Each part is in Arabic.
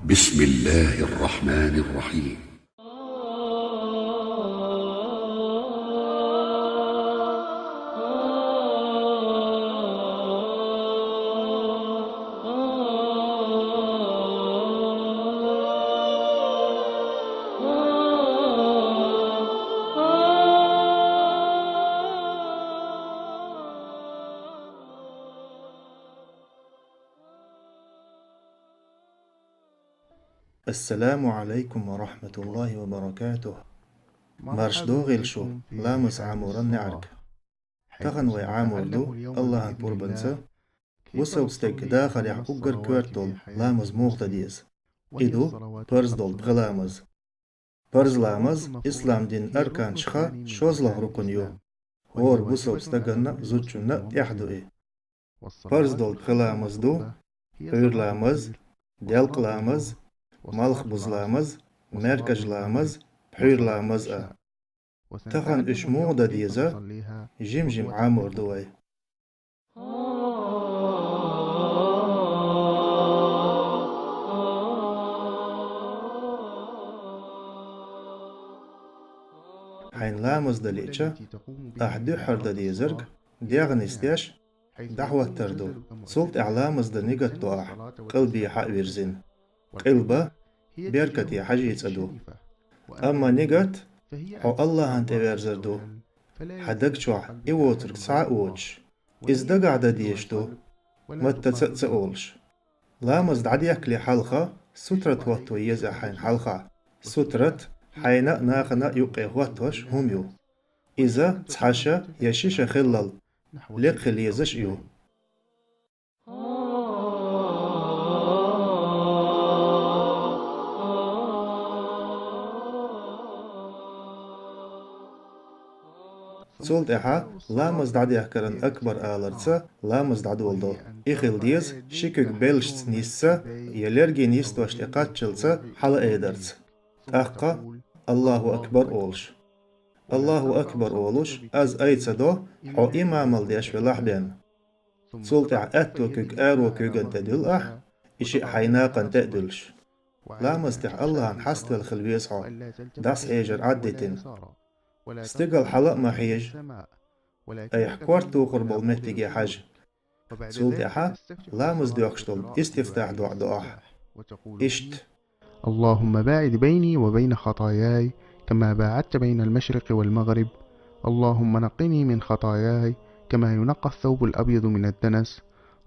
بسم الله الرحمن الرحيم. السلام عليكم ورحمة الله وبركاته. مارش دوغيل شو لامس عامورن نعرك تغن وي عامور دو الله ان بوربنسا وسوبستيك داخل يح اوغر كورتول لامز موغتا ديز إدو برز دول بغلامز برز لامز إسلام دين أركان شخا شوزله ركن يو هور بوسوبستغن زوجنا يحدو برز دول بغلامز دو هير لامز ديالق لامز مالخ بوزلامز مركجلامز بحيرلامز تخن إش موغدا ديزا جيم عامور دوي حين لامز دليتشا أحدو حرد ديزرق ديغن استيش دعوة تردو سلط إعلامز دا نيغت دواح قلبي حق ويرزين قلبا بيركتي حاجيت أدو أما نيغت حو الله انت ويرزردو حدك شوح إيوترك ساعة أوتش إزدا قاعدة ديشتو متى تسأولش لامز دعديك لي حلقة سترة واتو يزا حين حلقة سترة حين ناقنا يقي واتوش هم يو إذا تحاشا يشيش خلال لقل يزش يو سولت إحا لامز دعدي أكرن أكبر آلرتسا لامز دعدولدو إخيل ديز شكك بيلشت نيسا يلرجي نيستوش إقاتشلتسا حل إيدرتس أحقا الله أكبر أولش الله أكبر أولش أز أيتسا دو حو إمام الديش في لحبين سولت إحا أتوكك آروكوغن تدل أح إشي حيناقن تأدلش لامز تح الله عن حست الخلويس حو داس إيجر عدتين استقل حلق ما حيج أي حكورتو قرب المهتقي حاج سولت أحا لامز ديوكشتل استفتاح دعاح إشت اللهم باعد بيني وبين خطاياي كما باعدت بين المشرق والمغرب. اللهم نقني من خطاياي كما ينقى الثوب الأبيض من الدنس.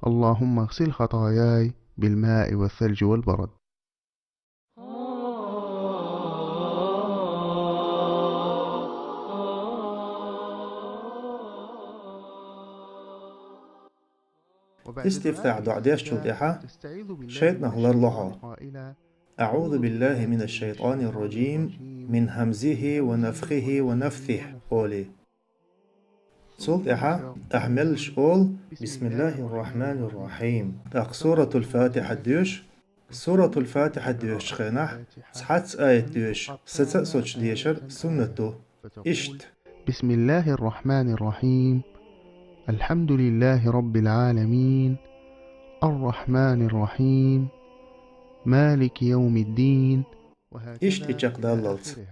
اللهم اغسل خطاياي بالماء والثلج والبرد. استفتاح دعديش شلت أحا شيطنا هلرلحو أعوذ بالله من الشيطان الرجيم من همزه ونفخه ونفثه أولي سولت إحا أحملش أول بسم الله الرحمن الرحيم أخ سورة الفاتحة ديوش سورة الفاتحة ديوش خينح سحاتس آية ديوش ستأسوش ديشر سنته إشت بسم الله الرحمن الرحيم. الحمد لله رب العالمين الرحمن الرحيم مالك يوم الدين. إشت إجاق داللت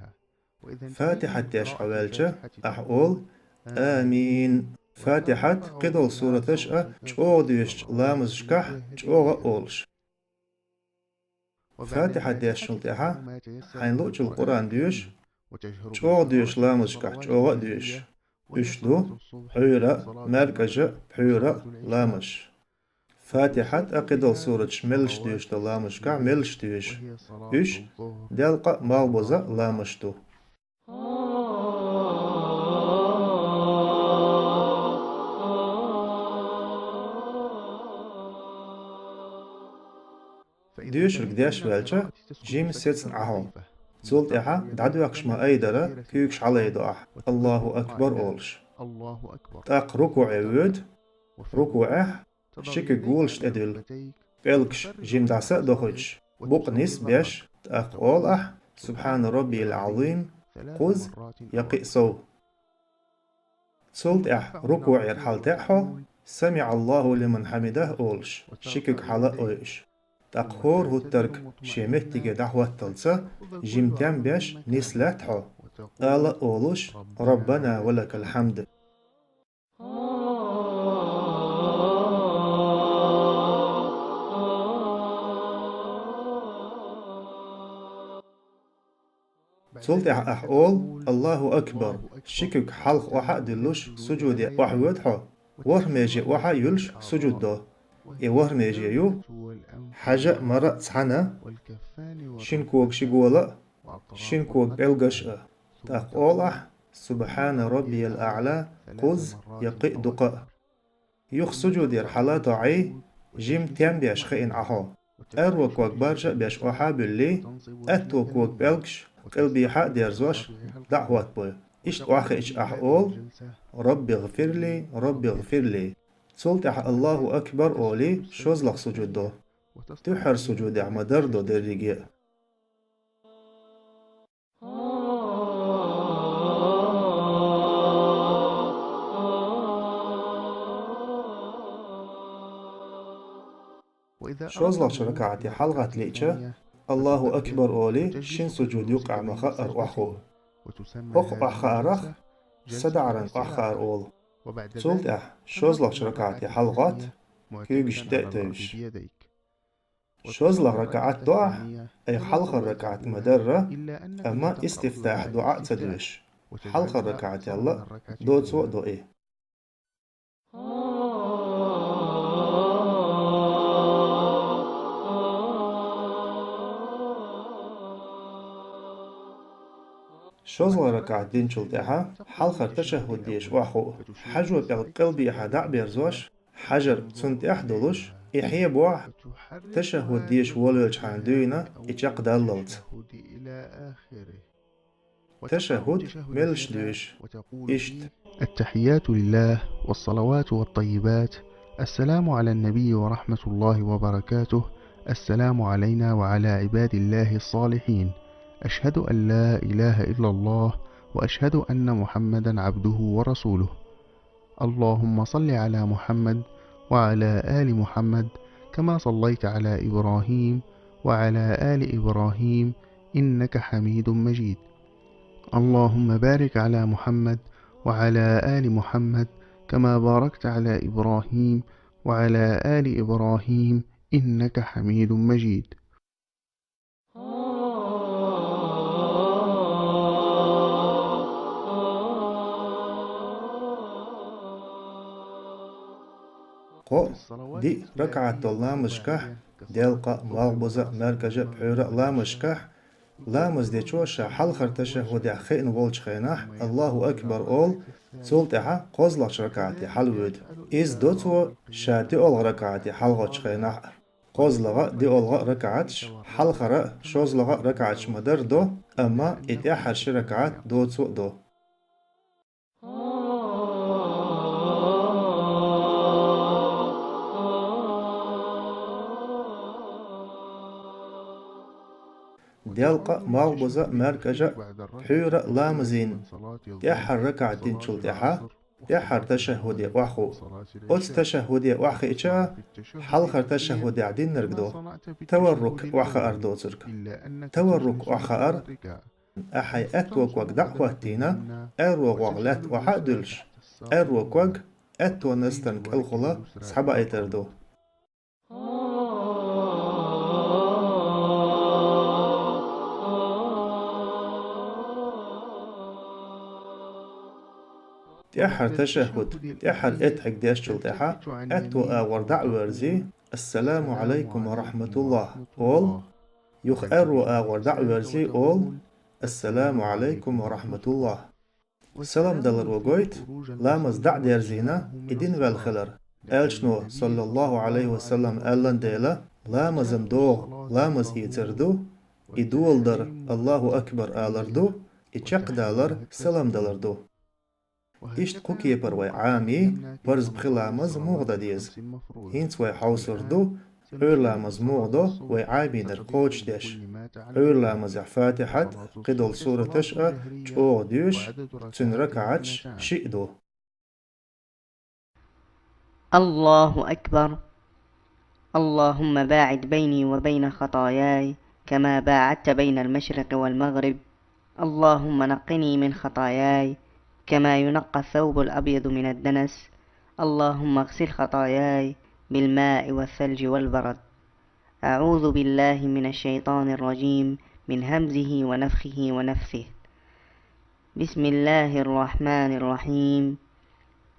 فاتحة ديش عوالجة أحول آمين فاتحة قدل سورة تشأ جوغ ديش لامز شكح جوغ أولش فاتحة ديش شلتها حين لوج القرآن ديش جوغ ديش لامز شكح جوغ ديش إشدو حيرة مركجة حيرة لامش فاتحة أقدل سورة ملش ديش لامش كح ملش ديش إش دلقة مالبوزة لامشتو ديوش رقداش والجا جيم سيتسن عهو زولت إحا دعدو يقشما أيدرا كيوكش على يدوح الله أكبر أولش تاق ركوع يود ركوعه شك قولش تدل بيلكش جيم دعسا دخوش بقنيس بيش تاق أول أح سبحان ربي العظيم قوز يقئ سو زولت إح ركوع يرحل تاحو سمع الله لمن حمده أولش شكك حلا أويش تقهور هو الترك شيمتك دعوة تلسا جيمتان بيش نسلاتحو آلا أولوش ربنا ولك الحمد. سلطة أحول الله أكبر شكك حلق وحا دلوش سجود وحويدحو ورميجي وحا يلش سجود دو ورميجي يو حاجة مرة سحنا شنكوك شقولا شنكوك بلغش تقولح سبحان ربي الأعلى قز يقئ دقاء يخ سجود يرحلات عي جيم تيام بيش خئن عهو أروك وك برجع بيش أحا باللي أتوك وك بلغش قلبي حق ديرزوش دعوات بوي إشت واخي إش أحقول ربي اغفر لي ربي اغفر لي سلط الله أكبر أولي شوزلق سجود دو تحر سجود عمدر دو در رجيء. شوزلق شركاتي حلقة ليتشا الله أكبر أولي شين سجود يقع مخأر وحو أخ أخارخ سدعرن أخار أول سلط شوزلق شركاتي حلقات كيوغش تأتيش شوزلق ركعات دعاء أي حلقة ركعات مدرة أما استفتاح دعاء تدوش حلقة ركعات يلا دو تسوء دو إيه. شوزل ركعتين شلتها حلقة تشهد ديش واخو حجو قلبي حدا بيرزوش حجر سنت احدلوش إحيى بوح تشهد ديش ولوش عندينا إجاق دللت تشهد ملش ديش إشت. التحيات لله والصلوات والطيبات. السلام على النبي ورحمة الله وبركاته. السلام علينا وعلى عباد الله الصالحين. أشهد أن لا إله إلا الله وأشهد أن محمدا عبده ورسوله. اللهم صل على محمد وعلى آل محمد كما صليت على إبراهيم وعلى آل إبراهيم إنك حميد مجيد. اللهم بارك على محمد وعلى آل محمد كما باركت على إبراهيم وعلى آل إبراهيم إنك حميد مجيد. قو دي ركعة الله مشكح ديلقى مغبزة مركجة بحورة لا مشكح لا مزديشوشا حلخر تشهد خين والش خيناح الله أكبر أول سلطحة قوزلق ركعتي حلود إز دوتو شاتي أول ركعتي حلغش خيناح قوزلغة دي أولغة ركعتش حلخرة شوزلغة ركعتش مدر دو أما إتياحر شركعت دوتو دو. ديالقى مغبزة مركجة حورة لامزين تيحر ركعتين شلتحة تيحر تشهد وحو أوت تشهد وحي إيشا حلخر تشهد عدين نرقدو تورك وحا أردو ترك تورك وحا أر أحي أتوك وك دعواتينا أروك وغلات وحا دلش أروك وك أتو نستنك الخلا سحبا ايتردو. تيحر تشهد تيحر اتحك ديش شلتحة اتو اور دعورزي السلام عليكم ورحمة الله أول يخ ارو اور دعورزي أول السلام عليكم ورحمة الله. السلام دلر وقويت لامز دع ديرزينا إدين والخلر ألشنو صلى الله عليه وسلم ألان ديلا لامزم دوغ لامز يتردو إدول در الله أكبر آلردو إتشاق دالر سلام دلردو. إشت قوكي بروي عامي برز بخلامز موغدا ديز هينس وي حوصردو أولامز موغدو وي عامي در قوش ديش أولامز فاتحة قدول سورة تشأ جوغ ديوش تنركعتش شئدو. الله أكبر اللهم باعد بيني وبين خطاياي كما باعدت بين المشرق والمغرب. اللهم نقني من خطاياي كما ينقى الثوب الأبيض من الدنس. اللهم اغسل خطاياي بالماء والثلج والبرد. أعوذ بالله من الشيطان الرجيم من همزه ونفخه ونفثه. بسم الله الرحمن الرحيم.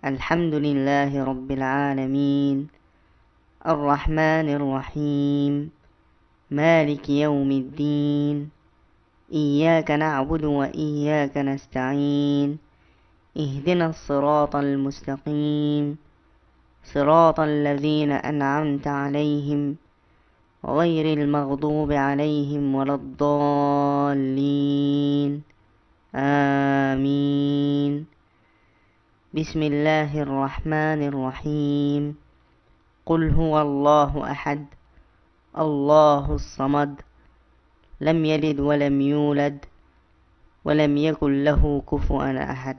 الحمد لله رب العالمين، الرحمن الرحيم، مالك يوم الدين. إياك نعبد وإياك نستعين. اهدنا الصراط المستقيم، صراط الذين أنعمت عليهم غير المغضوب عليهم ولا الضالين. آمين. بسم الله الرحمن الرحيم. قل هو الله أحد، الله الصمد، لم يلد ولم يولد ولم يكن له كفوا أحد.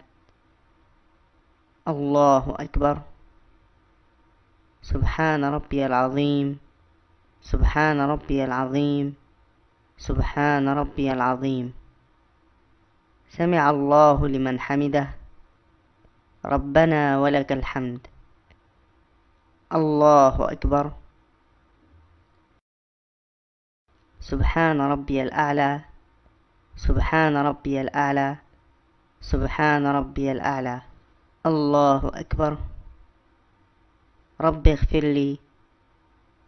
الله أكبر. سبحان ربي العظيم، سبحان ربي العظيم، سبحان ربي العظيم. سمع الله لمن حمده. ربنا ولك الحمد. الله أكبر. سبحان ربي الأعلى، سبحان ربي الأعلى، سبحان ربي الأعلى. الله أكبر. رب اغفر لي،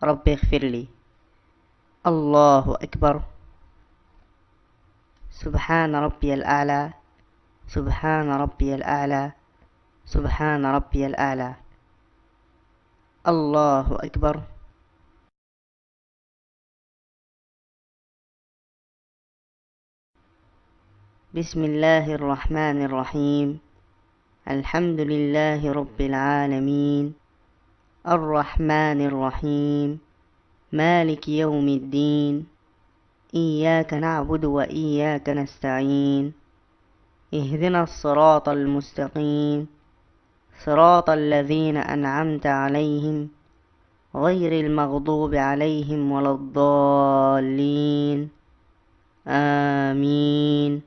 رب اغفر لي. الله أكبر. سبحان ربي الأعلى، سبحان ربي الأعلى، سبحان ربي الأعلى. الله أكبر. بسم الله الرحمن الرحيم. الحمد لله رب العالمين، الرحمن الرحيم، مالك يوم الدين. إياك نعبد وإياك نستعين. اهدنا الصراط المستقيم، صراط الذين أنعمت عليهم غير المغضوب عليهم ولا الضالين. آمين.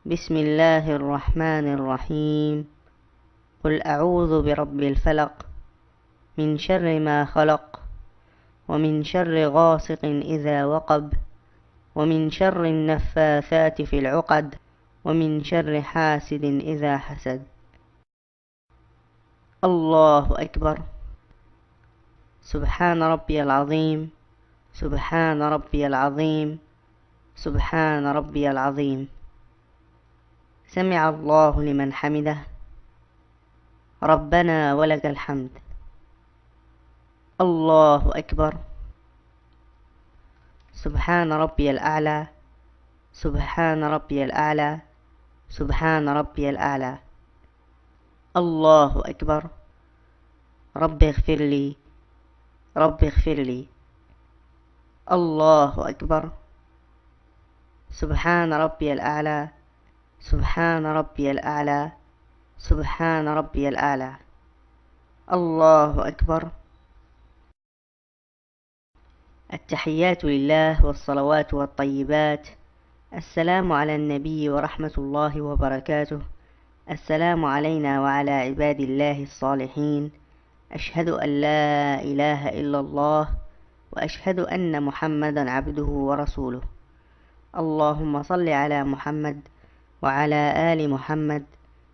بسم الله الرحمن الرحيم. قل أعوذ برب الفلق، من شر ما خلق، ومن شر غاسق إذا وقب، ومن شر النفاثات في العقد، ومن شر حاسد إذا حسد. الله أكبر. سبحان ربي العظيم، سبحان ربي العظيم، سبحان ربي العظيم. سمع الله لمن حمده. ربنا ولك الحمد. الله أكبر. سبحان ربي الأعلى، سبحان ربي الأعلى، سبحان ربي الأعلى. الله أكبر. رب اغفر لي، رب اغفر لي. الله أكبر. سبحان ربي الأعلى، سبحان ربي الأعلى، سبحان ربي الأعلى. الله أكبر. التحيات لله والصلوات والطيبات. السلام على النبي ورحمة الله وبركاته. السلام علينا وعلى عباد الله الصالحين. أشهد أن لا إله إلا الله، وأشهد أن محمدا عبده ورسوله. اللهم صل على محمد وعلى آل محمد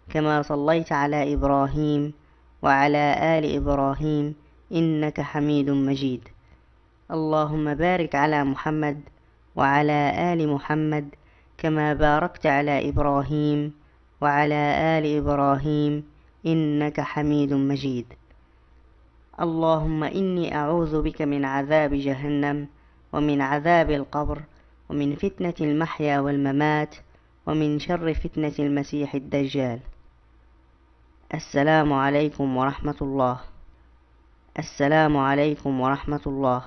كما صليت على إبراهيم وعلى آل إبراهيم إنك حميد مجيد. اللهم بارك على محمد وعلى آل محمد كما باركت على إبراهيم وعلى آل إبراهيم إنك حميد مجيد. اللهم إني أعوذ بك من عذاب جهنم ومن عذاب القبر ومن فتنة المحيا والممات ومن شر فتنة المسيح الدجال. السلام عليكم ورحمة الله. السلام عليكم ورحمة الله.